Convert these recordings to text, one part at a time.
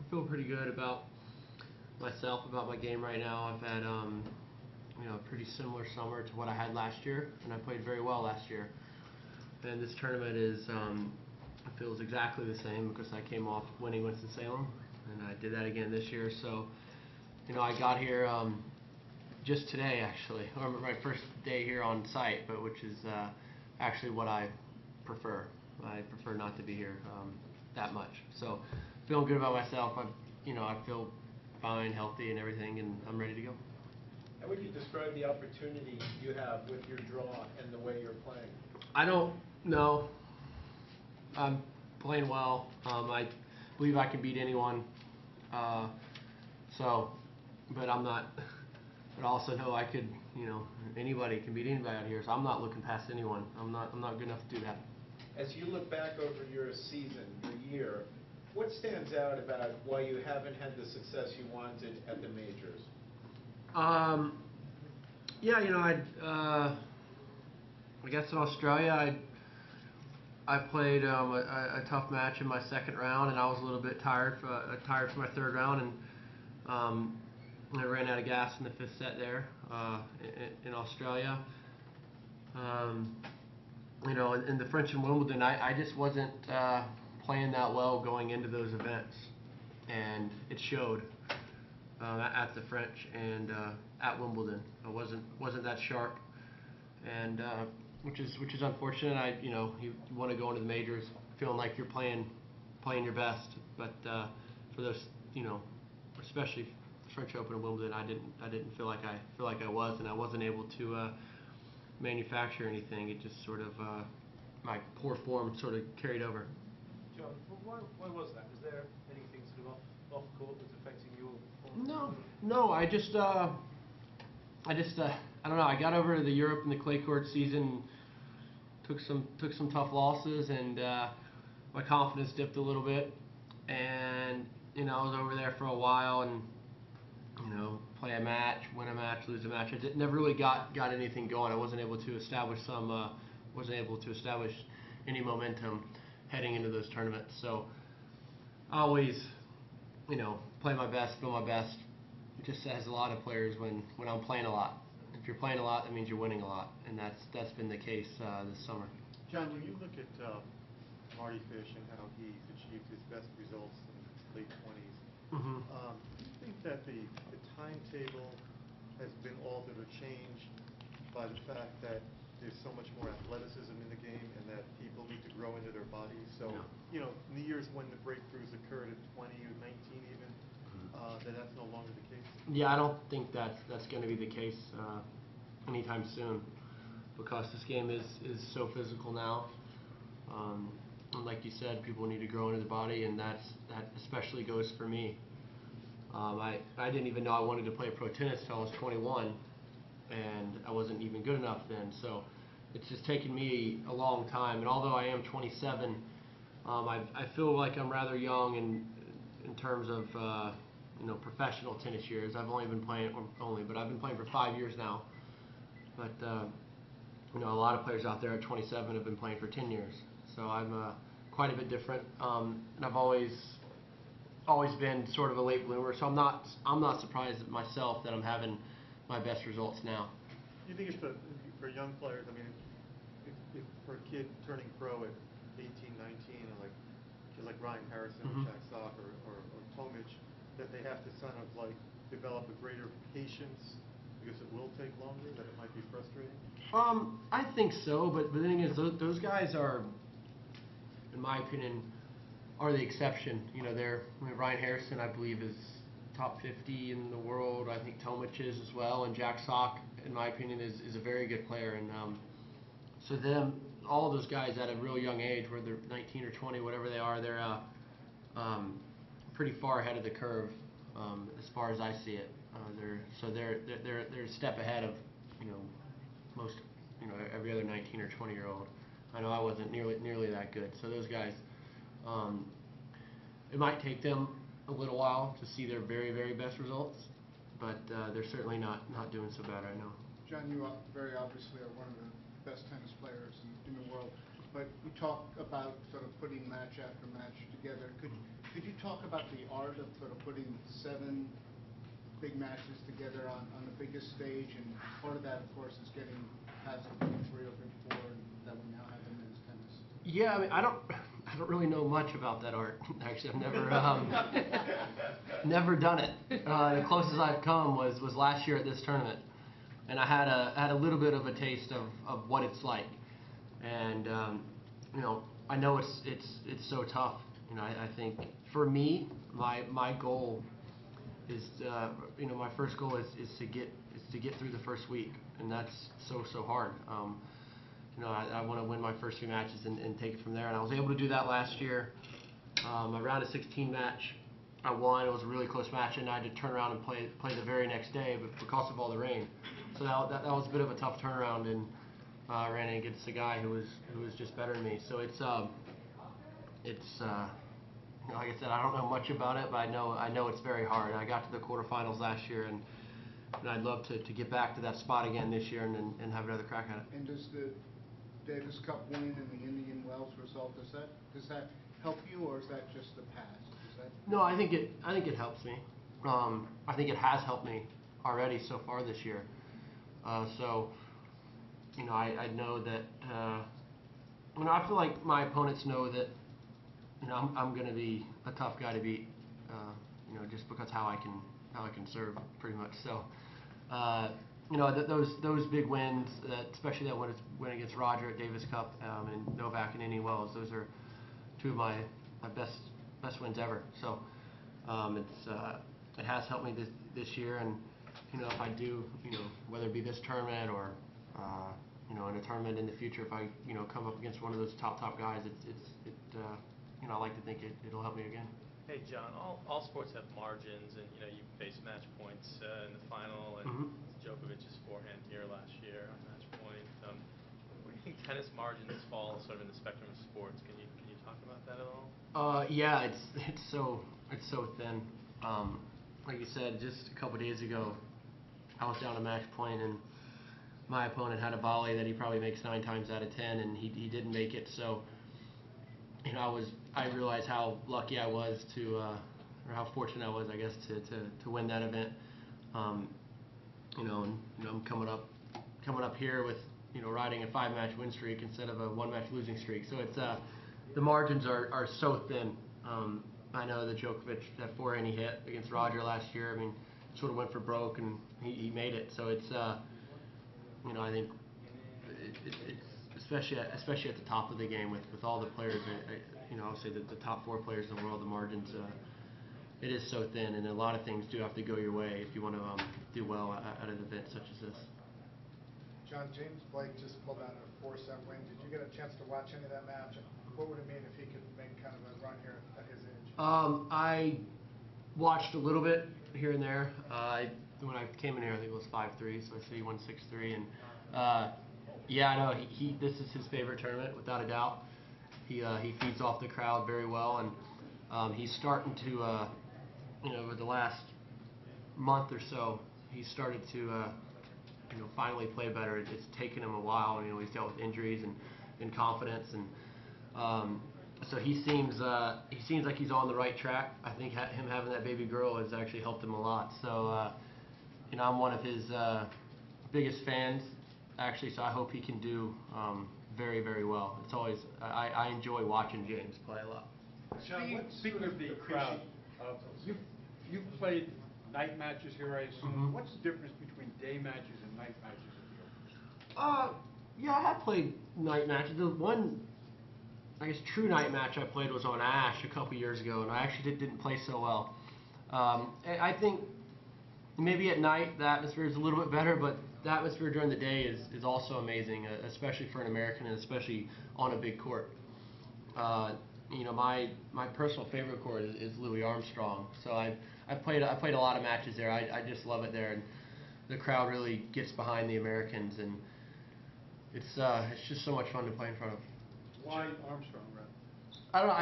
feel pretty good about myself, about my game right now. I've had a pretty similar summer to what I had last year, and I played very well last year. And this tournament feels exactly the same because I came off winning Winston-Salem, and I did that again this year. So, I got here just today, actually, or my first day here on site, but which is actually what I prefer. I prefer not to be here that much. So, feeling good about myself. I feel fine, healthy, and everything, and I'm ready to go. How would you describe the opportunity you have with your draw and the way you're playing? I don't know. I'm playing well. I believe I can beat anyone. But I'm not. But I also know I could. Anybody can beat anybody out here. So I'm not looking past anyone. I'm not good enough to do that. As you look back over your season, your year, what stands out about why you haven't had the success you wanted at the majors? I guess in Australia, I played a tough match in my second round, and I was a little bit tired for my third round, and I ran out of gas in the fifth set there in Australia. In the French and Wimbledon, I just wasn't playing that well going into those events, and it showed at the French and at Wimbledon. I wasn't that sharp, and which is unfortunate. You want to go into the majors feeling like you're playing your best, but for those, especially the French Open and Wimbledon, I didn't feel like I was, and I wasn't able to manufacture anything. It just sort of my poor form sort of carried over. John, why was that? Was there anything sort of off court that's affecting your form? No. I don't know. I got over the Europe and the clay court season, took some tough losses, and my confidence dipped a little bit. And I was over there for a while, and play a match, win a match, lose a match. I never really got anything going. I wasn't able to establish any momentum heading into those tournaments. So I always, play my best, feel my best. Just as a lot of players when I'm playing a lot. If you're playing a lot, that means you're winning a lot, and that's been the case this summer. John, when you look at Marty Fish and how he's achieved his best results in his late 20s, do you think that the timetable has been altered or changed by the fact that there's so much more athleticism in the game and that people need to grow into their bodies? So, in the years when the breakthroughs occurred at 20 or 19 even, that's no longer the case? Yeah, I don't think that's going to be the case anytime soon, because this game is so physical now. And like you said, people need to grow into their body, and that especially goes for me. I didn't even know I wanted to play pro tennis until I was 21, and I wasn't even good enough then. So it's just taken me a long time. And although I am 27, I feel like I'm rather young in terms of professional tennis years. I've only been playing but I've been playing for 5 years now. But a lot of players out there at 27 have been playing for 10 years. So I'm quite a bit different, and I've always been sort of a late bloomer. So I'm not surprised at myself that I'm having my best results now. Do you think it's for young players? I mean, if for a kid turning pro at 18, 19, or kids like Ryan Harrison or Jack Sock or Tomic, that they have to kind of develop a greater patience because it will take longer, that it might be frustrating? I think so, but the thing is, those guys are, in my opinion, are the exception. Ryan Harrison, I believe, is top 50 in the world. I think Tomic is as well, and Jack Sock, in my opinion, is a very good player. And so all of those guys at a real young age, whether they're 19 or 20, whatever they are, they're pretty far ahead of the curve as far as I see it. They're a step ahead of most every other 19 or 20-year-old. I know I wasn't nearly that good. So those guys, it might take them a little while to see their very, very best results, but they're certainly not doing so bad right now. John, you very obviously are one of the best tennis players in the world. but you talk about sort of putting match after match together. Could you talk about the art of sort of putting 7 big matches together on the biggest stage? And part of that, of course, is getting past the big 3 or big 4 that we now have in men's tennis. Yeah, I mean, I don't really know much about that art. Actually, I've never done it. The closest I've come was last year at this tournament, and I had a little bit of a taste of what it's like. And you know, I know it's so tough. You know, I think for me, my goal is you know, my first goal is to get through the first week, and that's so hard. You know, I want to win my first 3 matches and take it from there, and I was able to do that last year. My round of 16 match, I won. It was a really close match, and I had to turn around and play the very next day, but because of all the rain. So that was a bit of a tough turnaround, and ran against a guy who was just better than me. So it's you know, like I said, I don't know much about it, but I know it's very hard. I got to the quarterfinals last year, and I'd love to get back to that spot again this year and have another crack at it. And does the Davis Cup win and the Indian Wells result, does that help you, or is that just the past? No, I think it helps me. I think it has helped me already so far this year. So you know, I know that you know, I feel like my opponents know that, you know, I'm going to be a tough guy to beat. You know, just because how I can serve pretty much. So you know, those big wins, especially that win against Roger at Davis Cup and Novak and Indian Wells, those are 2 of my best wins ever. So it has helped me this year, and you know, if I do, you know, whether it be this tournament or you know, in a tournament in the future, if I, you know, come up against one of those top guys, you know, I like to think it'll help me again. Hey John, all sports have margins, and you know, you faced match points in the final, and Djokovic's forehand here last year on match point. Where do you think tennis margins fall sort of in the spectrum of sports? Can you talk about that at all? Yeah, it's so thin. Like you said, just a couple days ago, I was down a match point, and my opponent had a volley that he probably makes 9 times out of 10, and he didn't make it. So you know, I realized how lucky I was to, or how fortunate I was, I guess, to win that event. You know, and you know, I'm coming up here with, you know, riding a 5-match win streak instead of a 1-match losing streak. So it's the margins are so thin. I know that Djokovic, that forehand he hit against Roger last year, I mean, sort of went for broke, and he made it. So it's you know, I think it's especially at the top of the game with all the players. You know, I'll say that the top 4 players in the world, the margins, it is so thin, and a lot of things do have to go your way if you want to do well at an event such as this. John, James Blake just pulled out a 4-set win. Did you get a chance to watch any of that match? And what would it mean if he could make kind of a run here at his age? I watched a little bit here and there. When I came in here, I think it was 5-3, so I said he won 6-3, and yeah, I know this is his favorite tournament without a doubt. He feeds off the crowd very well, and he's starting to you know, over the last month or so, he's started to you know, finally play better. It's taken him a while. You know, he's dealt with injuries and confidence, and so he seems like he's on the right track. I think him having that baby girl has actually helped him a lot. So you know, I'm one of his biggest fans, actually. So I hope he can do very well. It's always I enjoy watching James play a lot. John, speaking of the crowd, you've played night matches here, I assume. What's the difference between day matches and night matches at the Open? Yeah, I have played night matches. The one, I guess, true night match I played was on Ash a couple years ago, and I actually didn't play so well. I think maybe at night the atmosphere is a little bit better, but the atmosphere during the day is also amazing, especially for an American, and especially on a big court. You know, my personal favorite court is Louis Armstrong. So I played a lot of matches there. I just love it there, and the crowd really gets behind the Americans, and it's just so much fun to play in front of. Why Armstrong, right? I don't know.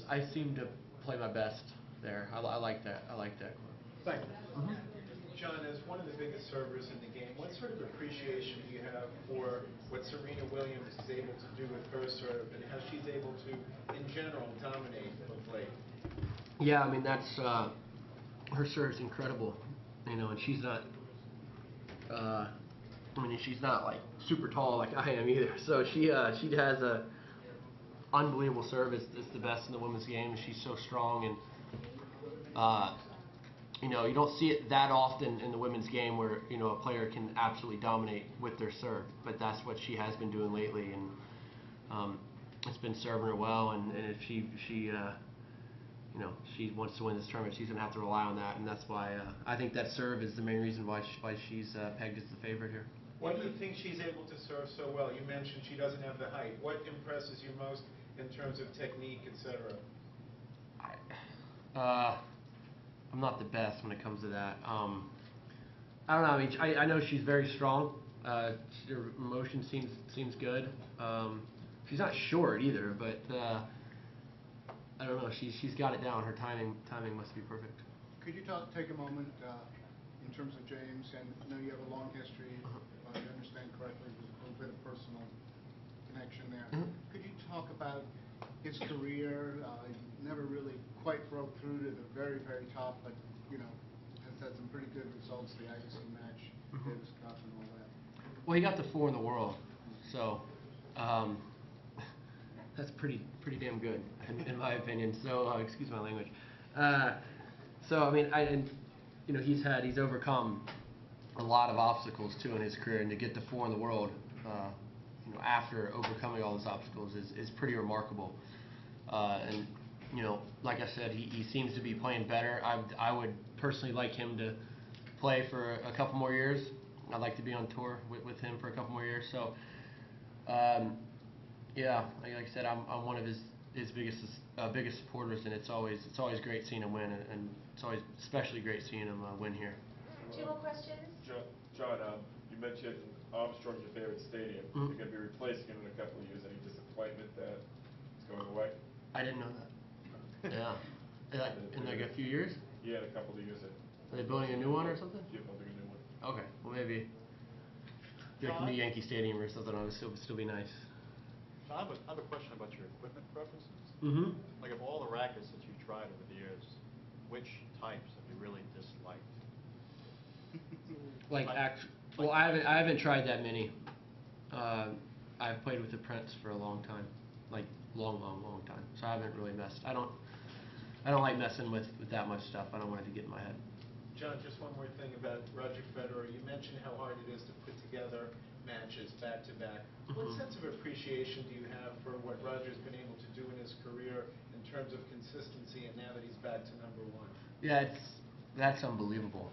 I seem to play my best there. I like that. I like that court. Thank you. John, as one of the biggest servers in the game, what sort of appreciation do you have for what Serena Williams is able to do with her serve and how she's able to, in general, dominate of late? Yeah, I mean, that's her serve's incredible, you know, and she's not. I mean, she's not like super tall like I am either. So she has a unbelievable serve. It's the best in the women's game. She's so strong, and you know, you don't see it that often in the women's game where, you know, a player can absolutely dominate with their serve. But that's what she has been doing lately, and it's been serving her well. And if she you know, she wants to win this tournament, she's going to have to rely on that, and that's why I think that serve is the main reason why she's pegged as the favorite here. Why do you think she's able to serve so well? You mentioned she doesn't have the height. What impresses you most in terms of technique, etc.? I'm not the best when it comes to that. I don't know. I mean, I know she's very strong. Her motion seems good. She's not short either, but I don't know. She's got it down. Her timing must be perfect. Could you take a moment in terms of James? And I know you have a long history. If I understand correctly, there's a little bit of personal connection there. Could you talk about his career? He never really quite broke through to the very, very top, but you know, has had some pretty good results. The IBC match, Davis Cup, and all that. Well, he got to 4 in the world, so that's pretty damn good in my opinion. So excuse my language. So I mean, you know, he's overcome a lot of obstacles too in his career, and to get to 4 in the world, you know, after overcoming all those obstacles is pretty remarkable. And you know, like I said, he seems to be playing better. I would personally like him to play for a couple more years. I'd like to be on tour with him for a couple more years. So, yeah, like I said, I'm one of his biggest supporters, and it's always great seeing him win, and it's always especially great seeing him win here. 2 more questions? John, you mentioned Armstrong's your favorite stadium. You're going to be replacing it in a couple of years. Any disappointment that it's going away? I didn't know that. Yeah. In like a few years? Yeah, in a couple of years. Are they building a new one or something? Yeah, building a new one. Okay. Well, maybe like a new Yankee Stadium or something. It would still be nice. So I have a question about your equipment preferences. Mm-hmm. Like, of all the rackets that you've tried over the years, which types have you really disliked? Well, I haven't tried that many. I've played with the Prince for a long time, like long time. So I haven't really messed. I don't like messing with that much stuff. I don't want it to get in my head. John, just one more thing about Roger Federer. You mentioned how hard it is to put together matches back to back. What sense of appreciation do you have for what Roger's been able to do in his career in terms of consistency, and now that he's back to #1? Yeah, that's unbelievable.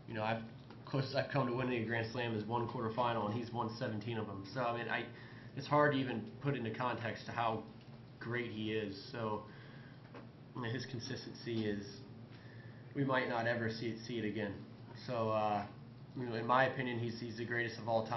You know, closest I've come to winning a Grand Slam is 1 quarterfinal, and he's won 17 of them. So I mean, it's hard to even put into context to how great he is. So you know, his consistency is, we might not ever see it again. So you know, in my opinion, he's the greatest of all time.